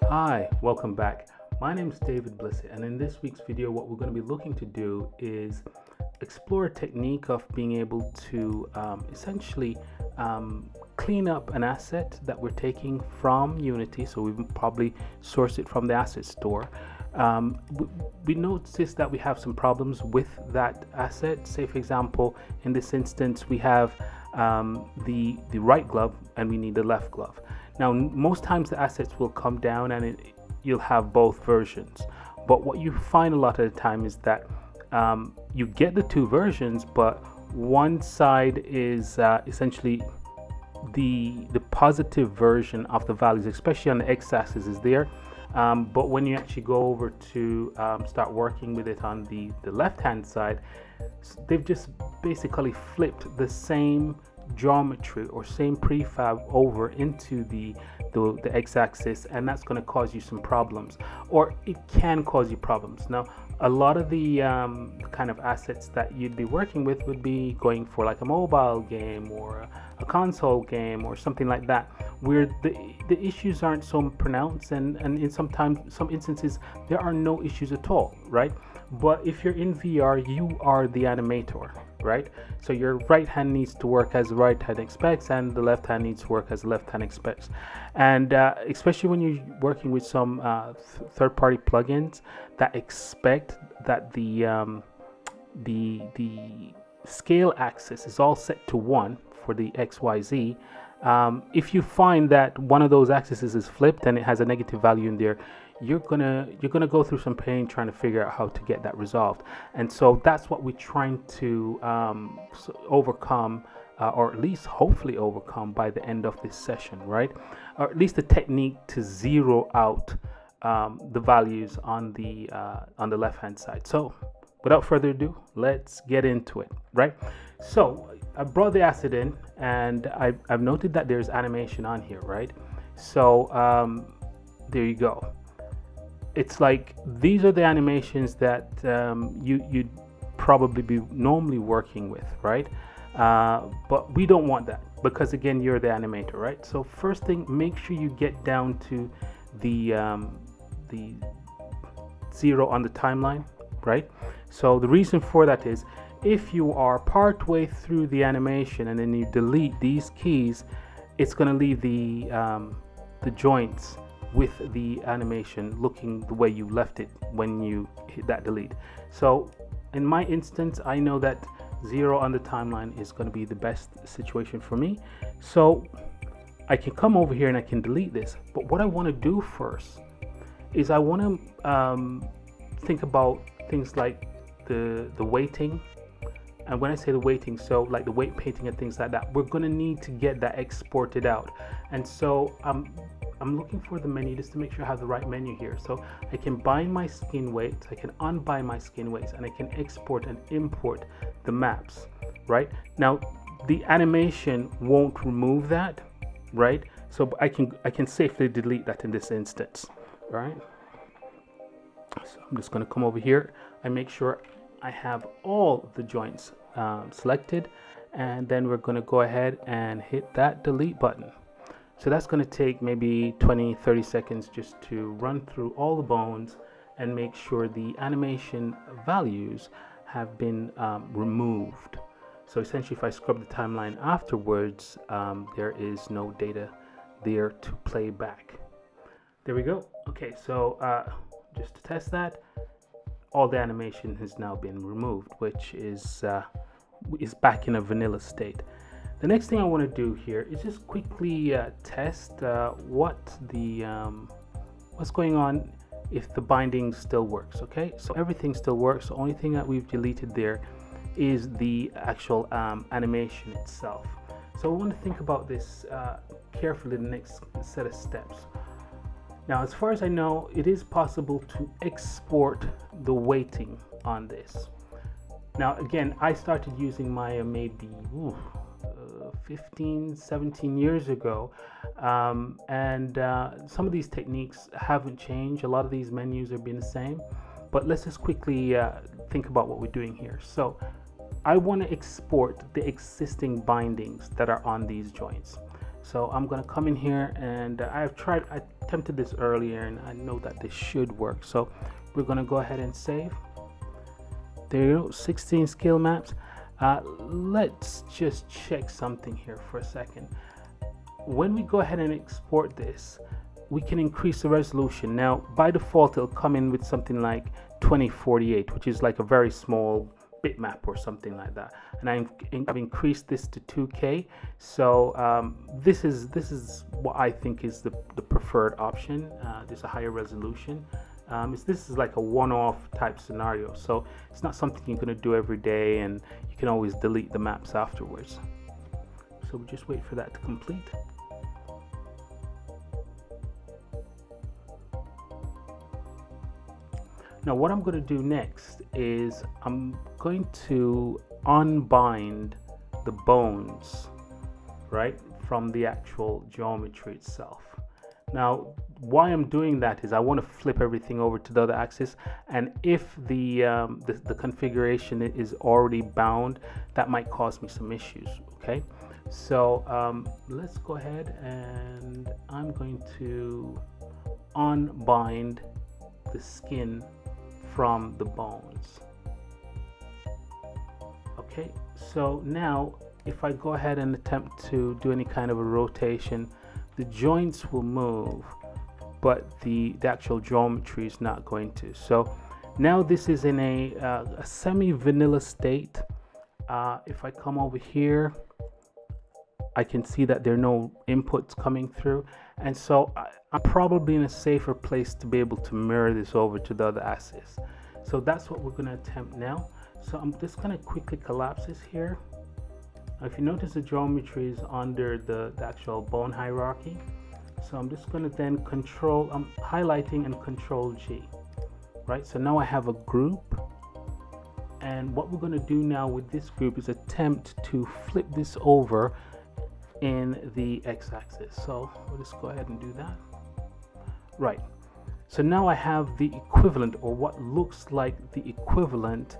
Hi, welcome back. My name is David Blissett, and in this week's video, what we're going to be looking to do is explore a technique of being able to essentially clean up an asset that we're taking from Unity. So we probably source it from the asset store. We noticed that we have some problems with that asset. Say, for example, in this instance, we have the right glove and we need the left glove. Now, most times the assets will come down and you'll have both versions. But what you find a lot of the time is that you get the two versions, but one side is essentially the positive version of the values, especially on the x-axis is there. But when you actually go over to start working with it on the left-hand side, they've just basically flipped the same geometry or same prefab over into the x-axis, and that's going to cause you some problems, or it can cause you problems. Now, a lot of the kind of assets that you'd be working with would be going for like a mobile game or a console game or something like that, where the issues aren't so pronounced, and in some instances there are no issues at all, right? But if you're in VR, you are the animator, right? So your right hand needs to work as the right hand expects, and the left hand needs to work as the left hand expects. And especially when you're working with some third-party plugins that expect that the scale axis is all set to 1 for the XYZ. If you find that one of those axes is flipped and it has a negative value in there, you're gonna go through some pain trying to figure out how to get that resolved. And so that's what we're trying to overcome, or at least hopefully overcome by the end of this session, right? Or at least the technique to zero out the values on the left hand side. So without further ado, let's get into it, right? So I brought the asset in, and I've noted that there's animation on here, right? So there you go. It's like these are the animations that you'd probably be normally working with, right? But we don't want that, because again, you're the animator, right? So first thing, make sure you get down to the 0 on the timeline, right? So the reason for that is, if you are part way through the animation and then you delete these keys, it's going to leave the joints with the animation looking the way you left it when you hit that delete. So in my instance, I know that 0 on the timeline is going to be the best situation for me. So I can come over here and I can delete this. But what I want to do first is I want to think about things like the weighting. And when I say the weighting, so like the weight painting and things like that, we're going to need to get that exported out. And so I'm looking for the menu just to make sure I have the right menu here. So I can bind my skin weights, I can unbind my skin weights, and I can export and import the maps, right? Now, the animation won't remove that, right? So I can safely delete that in this instance, right? So I'm just going to come over here and make sure I have all the joints selected, and then we're going to go ahead and hit that delete button. So that's going to take maybe 20-30 seconds just to run through all the bones and make sure the animation values have been removed. So essentially, if I scrub the timeline afterwards, there is no data there to play back. There we go. Okay, so just to test that, all the animation has now been removed, which is back in a vanilla state. The next thing I want to do here is just quickly test what's going on if the binding still works. Okay, so everything still works. The only thing that we've deleted there is the actual animation itself. So I want to think about this carefully, the next set of steps. Now, as far as I know, it is possible to export the weighting on this. Now, again, I started using Maya maybe 15-17 years ago, and some of these techniques haven't changed. A lot of these menus are being the same, but let's just quickly think about what we're doing here. So I want to export the existing bindings that are on these joints. So I'm going to come in here, and I attempted this earlier, and I know that this should work. So we're going to go ahead and save. There you go, 16 scale maps. Let's just check something here for a second. When we go ahead and export this, we can increase the resolution. Now, by default, it'll come in with something like 2048, which is like a very small bitmap or something like that. And I've increased this to 2K. So this is what I think is the preferred option. There's a higher resolution. This is like a one-off type scenario, so it's not something you're going to do every day, and you can always delete the maps afterwards. So we just wait for that to complete. Now what I'm going to do next is I'm going to unbind the bones, right, from the actual geometry itself. Now why I'm doing that is I want to flip everything over to the other axis, and if the configuration is already bound, that might cause me some issues. Okay, so let's go ahead, and I'm going to unbind the skin from the bones. Okay, so now if I go ahead and attempt to do any kind of a rotation, the joints will move, but the actual geometry is not going to. So now this is in a semi-vanilla state. If I come over here, I can see that there are no inputs coming through, and so I'm probably in a safer place to be able to mirror this over to the other axis. So that's what we're going to attempt now. So I'm just going to quickly collapse this here. Now, if you notice, the geometry is under the actual bone hierarchy. So I'm just going to then I'm highlighting and Control G, right? So now I have a group, and what we're going to do now with this group is attempt to flip this over in the x-axis. So we'll just go ahead and do that. Right, so now I have the equivalent, or what looks like the equivalent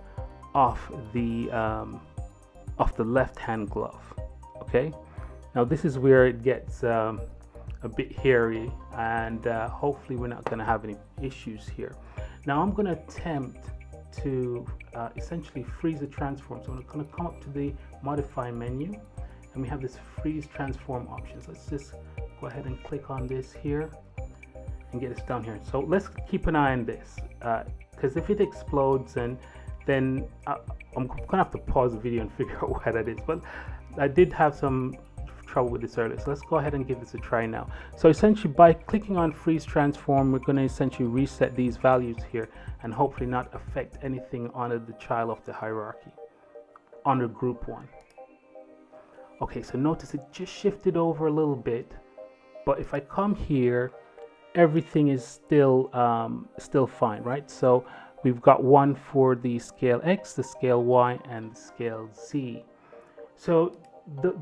of the left hand glove. Okay, now this is where it gets a bit hairy, and hopefully we're not going to have any issues here. Now I'm going to attempt to essentially freeze the transform. So I'm going to come up to the modify menu, and we have this freeze transform options. Let's just go ahead and click on this here and get this down here. So let's keep an eye on this, because if it explodes, and then I'm gonna have to pause the video and figure out why that is. But I did have some trouble with this earlier, so let's go ahead and give this a try now. So essentially, by clicking on freeze transform, we're going to essentially reset these values here, and hopefully not affect anything under the child of the hierarchy under group 1. Okay, so notice it just shifted over a little bit, but if I come here, everything is still fine, right? So we've got one for the scale X, the scale Y, and the scale Z. So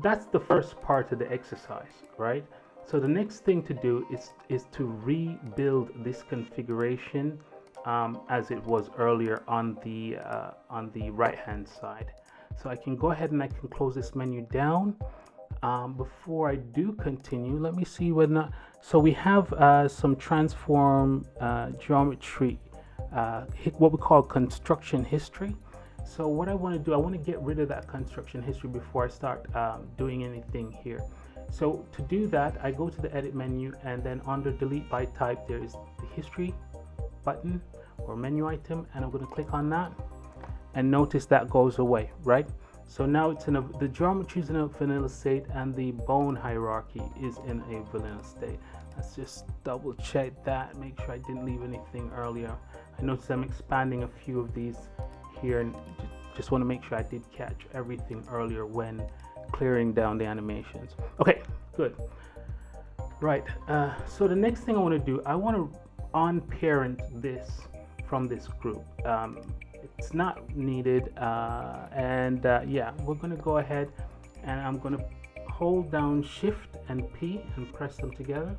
that's the first part of the exercise, right? So the next thing to do is to rebuild this configuration as it was earlier on the right hand side. So I can go ahead and I can close this menu down. Before I do continue, let me see whether or not, so we have some transform geometry, what we call construction history. So what I want to do, I want to get rid of that construction history before I start doing anything here. So to do that, I go to the edit menu, and then under delete by type, there is the history button or menu item, and I'm going to click on that, and notice that goes away, right? So now it's in the geometry is in a vanilla state, and the bone hierarchy is in a vanilla state. Let's just double check that, make sure I didn't leave anything earlier. I noticed I'm expanding a few of these here, and just want to make sure I did catch everything earlier when clearing down the animations. Okay, good. Right, so the next thing I want to do, I want to unparent this from this group. It's not needed, yeah, we're going to go ahead, and I'm going to hold down Shift and P and press them together,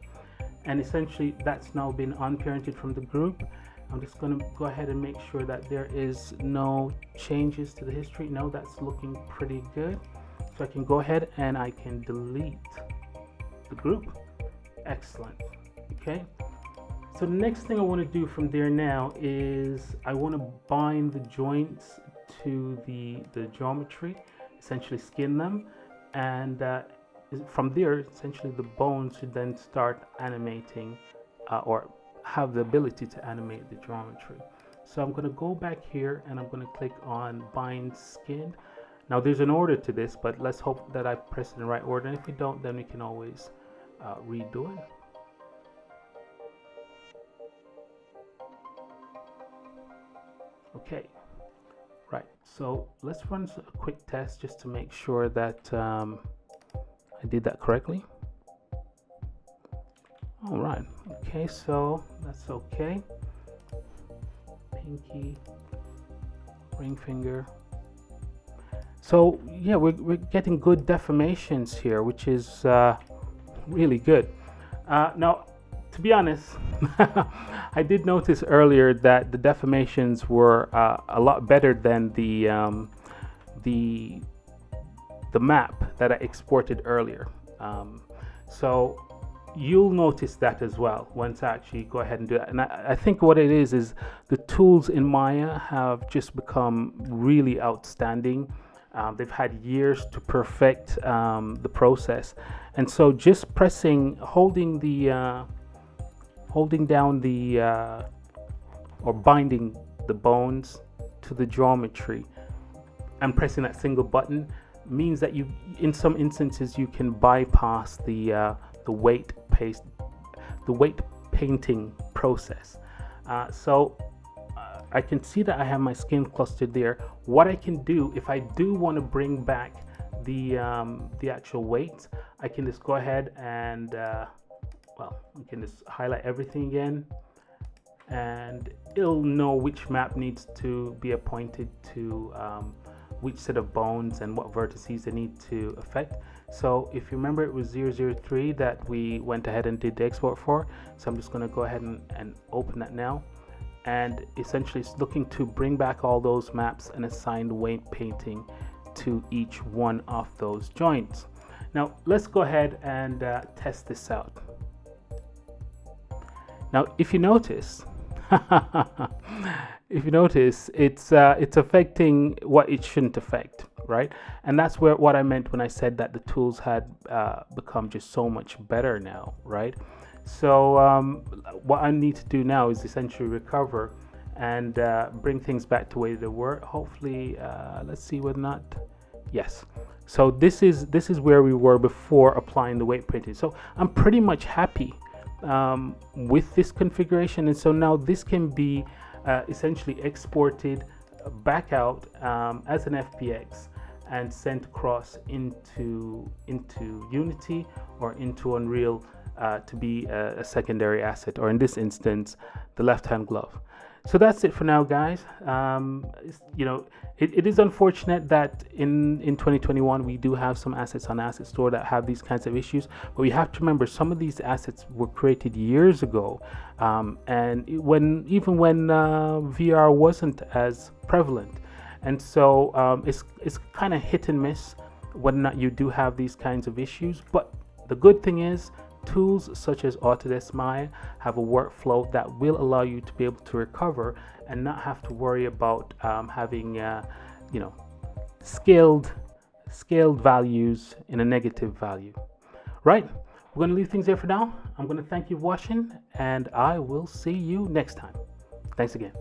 and essentially that's now been unparented from the group. I'm just going to go ahead and make sure that there is no changes to the history. No, that's looking pretty good. So I can go ahead and I can delete the group. Excellent. Okay. So the next thing I want to do from there now is I want to bind the joints to the geometry, essentially skin them, and from there, essentially the bones should then start animating or have the ability to animate the geometry. So I'm going to go back here and I'm going to click on bind skin. Now there's an order to this, but let's hope that I press it in the right order. And if we don't, then we can always redo it. Okay, right, so let's run a quick test just to make sure that I did that correctly. All right, okay, so that's okay. Pinky, ring finger. So yeah, we're getting good deformations here, which is really good. Now, to be honest, I did notice earlier that the deformations were a lot better than the map that I exported earlier. So you'll notice that as well once I actually go ahead and do that. And I think what it is the tools in Maya have just become really outstanding. They've had years to perfect the process, and so just holding down the or binding the bones to the geometry and pressing that single button means that you, in some instances, you can bypass the weight painting process. So I can see that I have my skin clustered there. What I can do, if I do want to bring back the actual weights, I can just go ahead and well, we can just highlight everything again, and it'll know which map needs to be appointed to which set of bones and what vertices they need to affect. So if you remember, it was 003 that we went ahead and did the export for. So I'm just going to go ahead and open that now. And essentially it's looking to bring back all those maps and assign weight painting to each one of those joints. Now let's go ahead and test this out. Now if you notice, it's affecting what it shouldn't affect, right? And that's what I meant when I said that the tools had become just so much better now, right? So what I need to do now is essentially recover and bring things back to where they were. Hopefully, let's see whether or not, yes. So this is where we were before applying the weight printing. So I'm pretty much happy with this configuration, and so now this can be essentially exported back out as an FBX and sent across into Unity or into Unreal to be a secondary asset, or in this instance, the left-hand glove. So that's it for now, guys. It is unfortunate that in 2021 we do have some assets on Asset Store that have these kinds of issues, but we have to remember some of these assets were created years ago, and even when VR wasn't as prevalent, and so it's kind of hit and miss whether or not you do have these kinds of issues. But the good thing is, tools such as Autodesk Maya have a workflow that will allow you to be able to recover and not have to worry about having scaled values in a negative value. Right, we're going to leave things there for now. I'm going to thank you for watching, and I will see you next time. Thanks again.